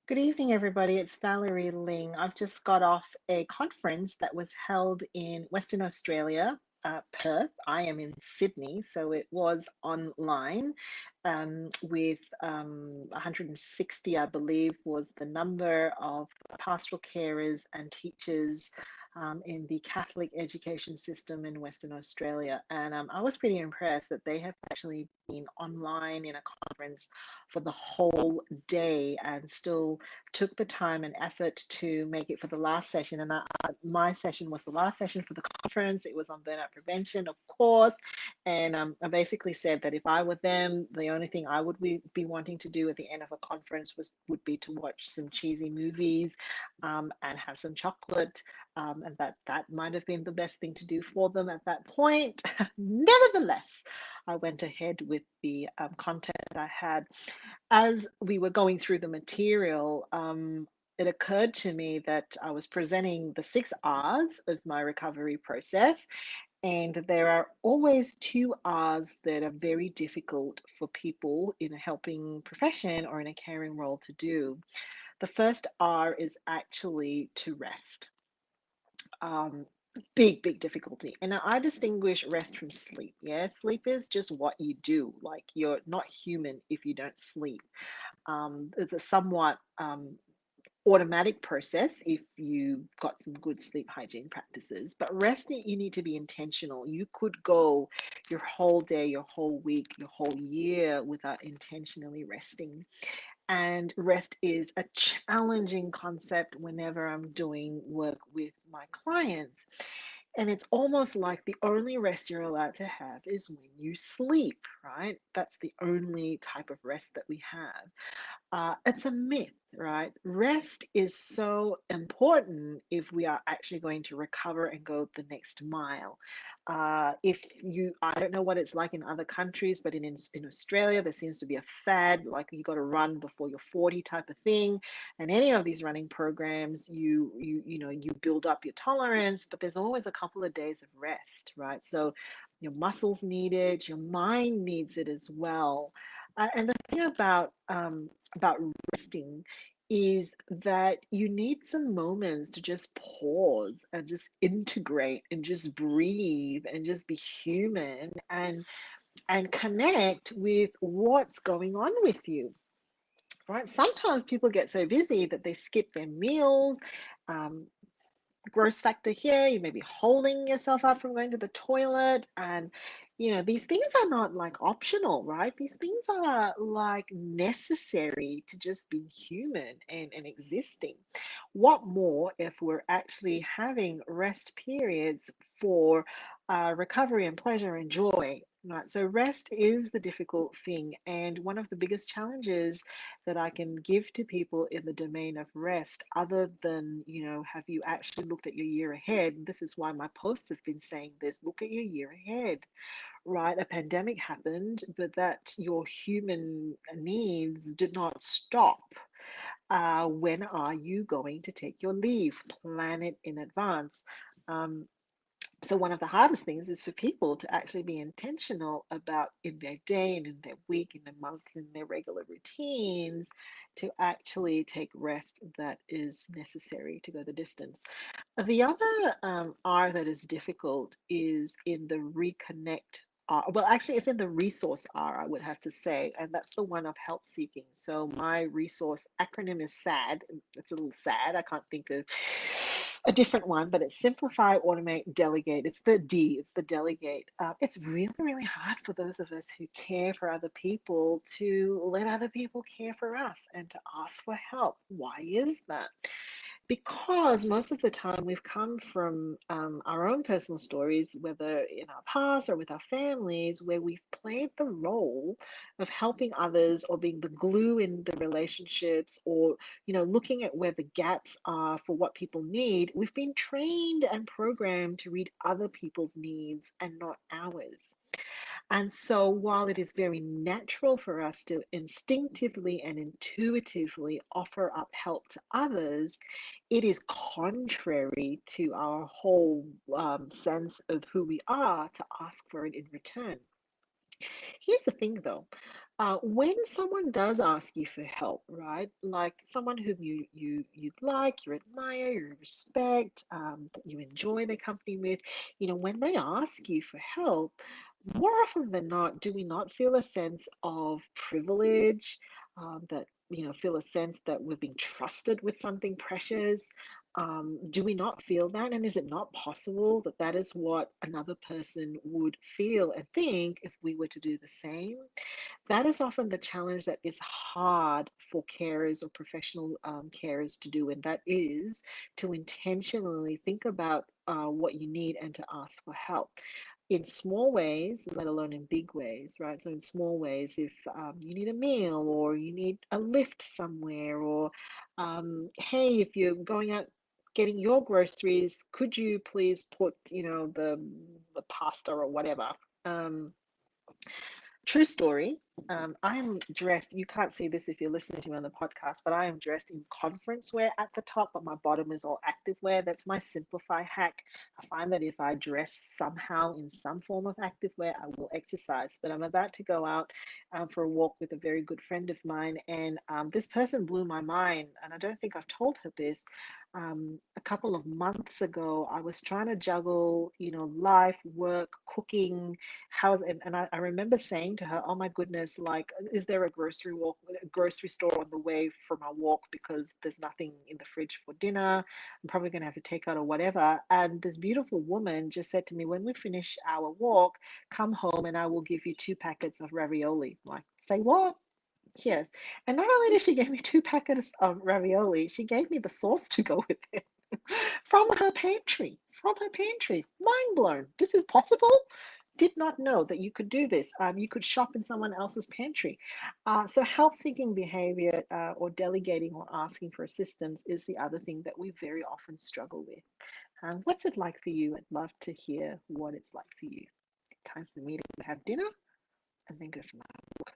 Good evening, everybody. It's Valerie Ling. I've just got off a conference that was held in Western Australia, Perth. I am in Sydney, so it was online with 160, I believe, was the number of pastoral carers and teachers in the Catholic education system in Western Australia. And I was pretty impressed that they have actually been online in a conference for the whole day and still took the time and effort to make it for the last session. And my session was the last session for the conference. It was on burnout prevention, of course. And I basically said that if I were them, the only thing I would be wanting to do at the end of a conference would be to watch some cheesy movies and have some chocolate. And that might have been the best thing to do for them at that point. Nevertheless, I went ahead with the content that I had as we were going through the material, it occurred to me that I was presenting the 6 R's of my recovery process, and there are always 2 R's that are very difficult for people in a helping profession or in a caring role to do. The first R is actually to rest. Um, big difficulty. And I distinguish rest from sleep. Yeah, sleep is just what you do. Like you're not human if you don't sleep. It's a somewhat automatic process if you've got some good sleep hygiene practices. But rest, you need to be intentional. You could go your whole day, your whole week, your whole year without intentionally resting. And rest is a challenging concept whenever I'm doing work with my clients. And it's almost like the only rest you're allowed to have is when you sleep, right? That's the only type of rest that we have. It's a myth, right? Rest is so important if we are actually going to recover and go the next mile. If you, I don't know what it's like in other countries, but in Australia, there seems to be a fad, like you got to run before you're 40 type of thing. And any of these running programs, you build up your tolerance, but there's always a couple of days of rest, right? So your muscles need it, your mind needs it as well. And the thing about resting is that you need some moments to just pause and just integrate and just breathe and just be human and connect with what's going on with you, right? Sometimes people get so busy that they skip their meals. um, Gross factor here, you may be holding yourself up from going to the toilet. And, these things are not like optional, right? These things are like necessary to just be human and existing. What more if we're actually having rest periods for recovery and pleasure and joy? Right, so rest is the difficult thing, and one of the biggest challenges that I can give to people in the domain of rest, other than, have you actually looked at your year ahead? This is why my posts have been saying this: look at your year ahead, right? A pandemic happened, but that your human needs did not stop. When are you going to take your leave? Plan it in advance. Um, so one of the hardest things is for people to actually be intentional about in their day and in their week, in their month, in their regular routines, to actually take rest that is necessary to go the distance. The other R that is difficult is in the reconnect R. Well, actually, it's in the resource R, I would have to say, and that's the one of help seeking. So my resource acronym is SAD. It's a little sad. I can't think of a different one, but it's simplify, automate, delegate. It's the D, it's the delegate. It's really hard for those of us who care for other people to let other people care for us and to ask for help. Why is that? Because most of the time we've come from our own personal stories, whether in our past or with our families, where we've played the role of helping others or being the glue in the relationships, or looking at where the gaps are for what people need. We've been trained and programmed to read other people's needs and not ours. And so, while it is very natural for us to instinctively and intuitively offer up help to others, it is contrary to our whole sense of who we are to ask for it in return. Here's the thing though. When someone does ask you for help, right? Like someone whom you like, you admire, you respect, that you enjoy their company with, when they ask you for help, more often than not, do we not feel a sense of privilege, that feel a sense that we're being trusted with something precious? Do we not feel that? And is it not possible that that is what another person would feel and think if we were to do the same? That is often the challenge that is hard for carers or professional carers to do, and that is to intentionally think about what you need and to ask for help in small ways, let alone in big ways, right? So, in small ways, if you need a meal or you need a lift somewhere, or hey, if you're going out getting your groceries, could you please put, the pasta or whatever. Um, True story. I am dressed, you can't see this if you're listening to me on the podcast, but I am dressed in conference wear at the top, but my bottom is all active wear. That's my simplify hack. I find that if I dress somehow in some form of active wear, I will exercise. But I'm about to go out for a walk with a very good friend of mine, and this person blew my mind, and I don't think I've told her this. A couple of months ago, I was trying to juggle, life, work, cooking, and I remember saying to her, "Oh my goodness, like, is there a grocery store on the way for my walk because there's nothing in the fridge for dinner? I'm probably gonna have to take out or whatever." And this beautiful woman just said to me, "When we finish our walk, come home and I will give you 2 packets of ravioli." I'm like, say what? Yes. And not only did she give me 2 packets of ravioli, she gave me the sauce to go with it from her pantry. From her pantry. Mind blown. This is possible? Did not know that you could do this. You could shop in someone else's pantry. So, help seeking behavior or delegating or asking for assistance is the other thing that we very often struggle with. What's it like for you? I'd love to hear what it's like for you. Times for me to have dinner and then go for my walk.